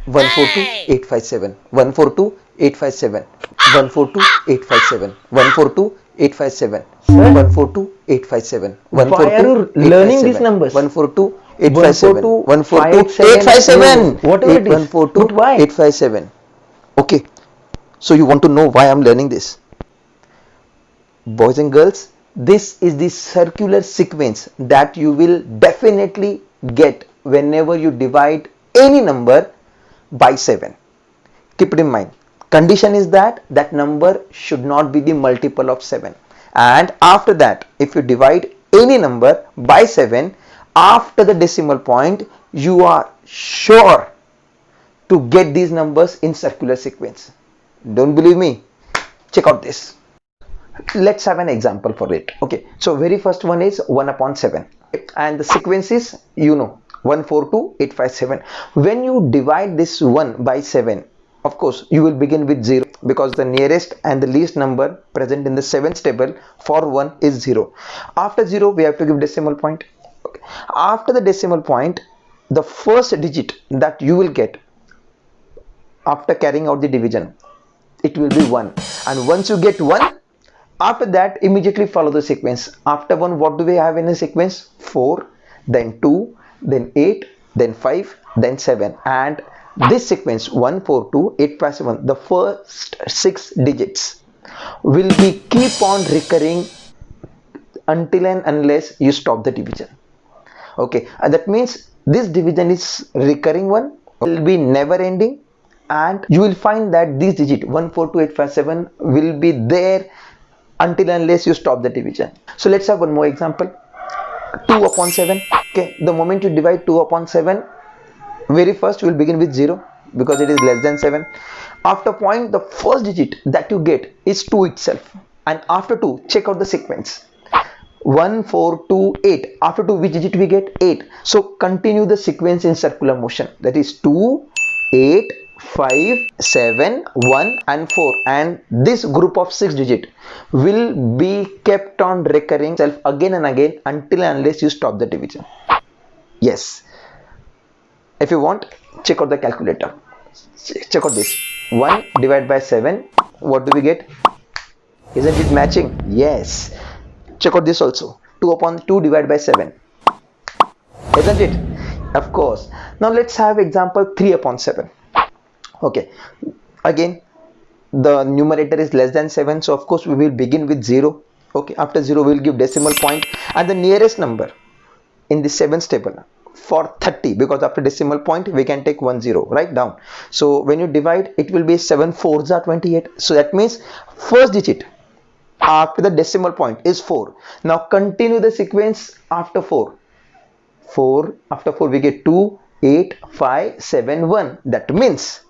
142,857, 142,857, 142,857, 142,857, Sir, 142,857, why are you learning these 142,857, numbers? 142,857, 142,572, 142,857, whatever it is. But why? 142,857. Okay, so you want to know why I'm learning this? Boys and girls, this is the circular sequence that you will definitely get whenever you divide any number by 7. Keep it in mind. Condition is that that number should not be the multiple of 7. And after that, if you divide any number by 7, after the decimal point, you are sure to get these numbers in circular sequence. Don't believe me? Check out this. Let's have an example for it. Okay, so very first one is 1 upon 7, and the sequence is, 142,857. When you divide this 1 by 7, of course you will begin with 0, because the nearest and the least number present in the 7th table for 1 is 0. After 0 we have to give decimal point. Okay. After the decimal point, the first digit that you will get after carrying out the division, it will be 1. And once you get 1, after that immediately follow the sequence. After 1, what do we have in a sequence? 4, then 2, then 8, then 5, then 7. And this sequence 1, 4, 2, 8, 5, 7, the first 6 digits will be keep on recurring until and unless you stop the division. Okay, and that means this division is recurring one, will be never ending, and you will find that this digit 142,857 will be there until unless you stop the division. So let's have one more example. 2 upon 7. Okay, the moment you divide 2 upon 7, very first you will begin with 0 because it is less than 7. After point, the first digit that you get is 2 itself, and after 2, check out the sequence. 1, 4, 2, 8. After 2, which digit we get? 8. So continue the sequence in circular motion. That is 2, 8, 5, 7, 1 and 4. And this group of 6 digit will be kept on recurring self again and again until and unless you stop the division. Yes. If you want, check out the calculator. Check out this. 1 divided by 7. What do we get? Isn't it matching? Yes. Check out this also. 2 upon 2 divided by 7. Isn't it? Of course. Now let's have example 3 upon 7. Okay. Again, the numerator is less than 7. So of course we will begin with 0. Okay. After 0 we will give decimal point. And the nearest number in the 7th table for 30, because after decimal point we can take 10 right down. So when you divide, it will be 7 4s are 28. So that means first digit after the decimal point is 4. Now continue the sequence after 4. 4, after 4 we get 2, 8, 5, 7, 1. That means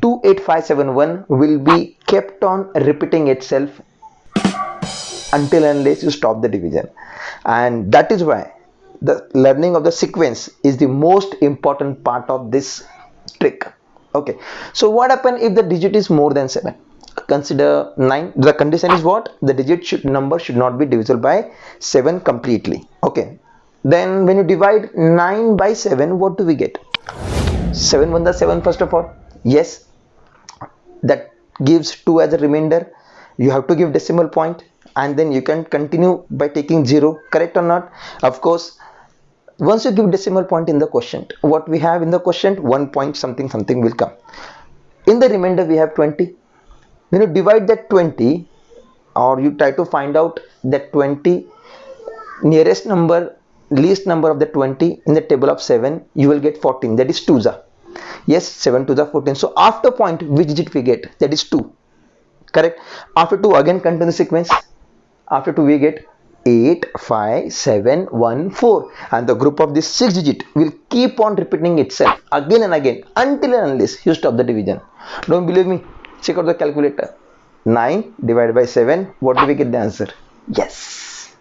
2, 8, 5, 7, 1 will be kept on repeating itself until unless you stop the division. And that is why the learning of the sequence is the most important part of this trick. Okay, so what happens if the digit is more than 7? Consider 9. The condition is what? The number should not be divisible by 7 completely. Okay, then when you divide 9 by 7, what do we get? 7 1 the 7 first of all. Yes, that gives 2 as a remainder. You have to give decimal point, and then you can continue by taking 0. Correct or not? Of course, once you give decimal point in the quotient, what we have in the quotient? 1 point something something will come. In the remainder we have 20. When you divide that 20, or you try to find out that 20 nearest number, least number of the 20 in the table of 7, you will get 14. That is 2s. Yes, 7 2s are 14. So after point, which digit we get? That is 2. Correct. After 2, again continue the sequence. After 2 we get 8, 5, 7, 1, 4, and the group of this 6 digit will keep on repeating itself again and again until and unless you stop the division. Don't believe me? Check out the calculator. 9 divided by 7, what do we get the answer? Yes.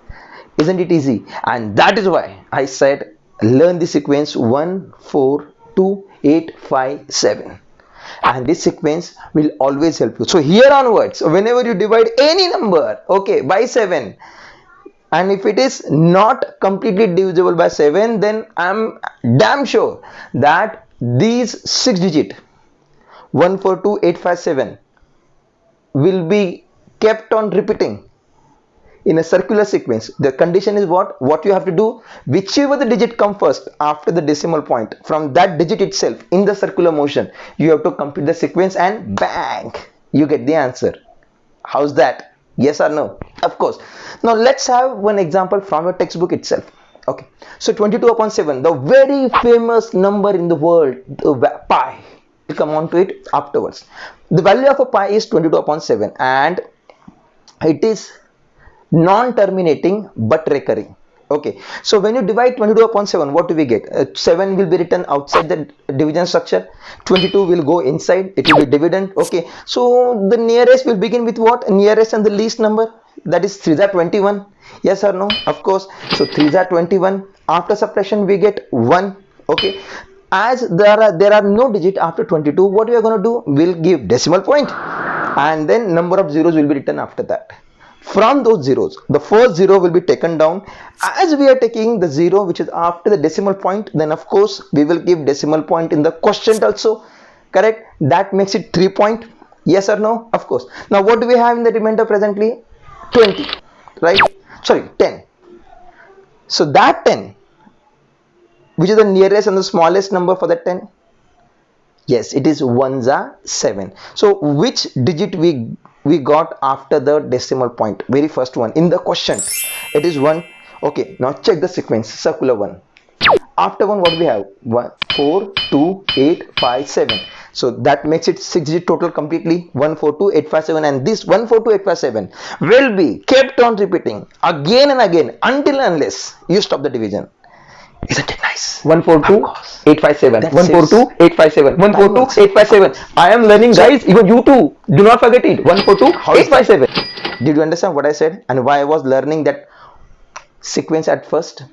Isn't it easy? And that is why I said learn the sequence 1, 4, 2, 8, 5, 7. And this sequence will always help you. So here onwards, whenever you divide any number, okay, by 7, and if it is not completely divisible by 7, then I'm damn sure that these 6 digit 142857 will be kept on repeating in a circular sequence. The condition is what you have to do, whichever the digit come first after the decimal point, from that digit itself in the circular motion you have to complete the sequence, and bang, you get the answer. How's that? Yes or no? Of course. Now let's have one example from your textbook itself. Okay, so 22/7, the very famous number in the world, pi. We'll come on to it afterwards. The value of a pi is 22/7 and it is non-terminating but recurring. Okay, so when you divide 22/7, what do we get? 7 will be written outside the division structure, 22 will go inside, it will be dividend. Okay, so the nearest will begin with what? Nearest and the least number, that is 3s are 21. Yes or no? Of course. So 3s are 21. After subtraction we get 1. Okay, as there are no digit after 22, what we are going to do? We'll give decimal point and then number of zeros will be written after that. From those zeros, the first zero will be taken down. As we are taking the zero which is after the decimal point, then of course we will give decimal point in the quotient also. Correct? That makes it 3 point. Yes or no? Of course. Now what do we have in the remainder presently? 20, right? Sorry, 10. So that 10, which is the nearest and the smallest number for that 10? Yes, it is 1s are 7. So which digit we got after the decimal point? Very first one in the quotient, it is 1. Okay, now check the sequence, circular one. After 1, what we have? 1 4 2 8 5 7. So that makes it 6 digit total completely, 142857, and this 142857 will be kept on repeating again and again until and unless you stop the division. Isn't it nice? 142857. That's 142857. 142857. I am learning, guys. Even you too. Do not forget it. 142857. Did you understand what I said and why I was learning that sequence at first?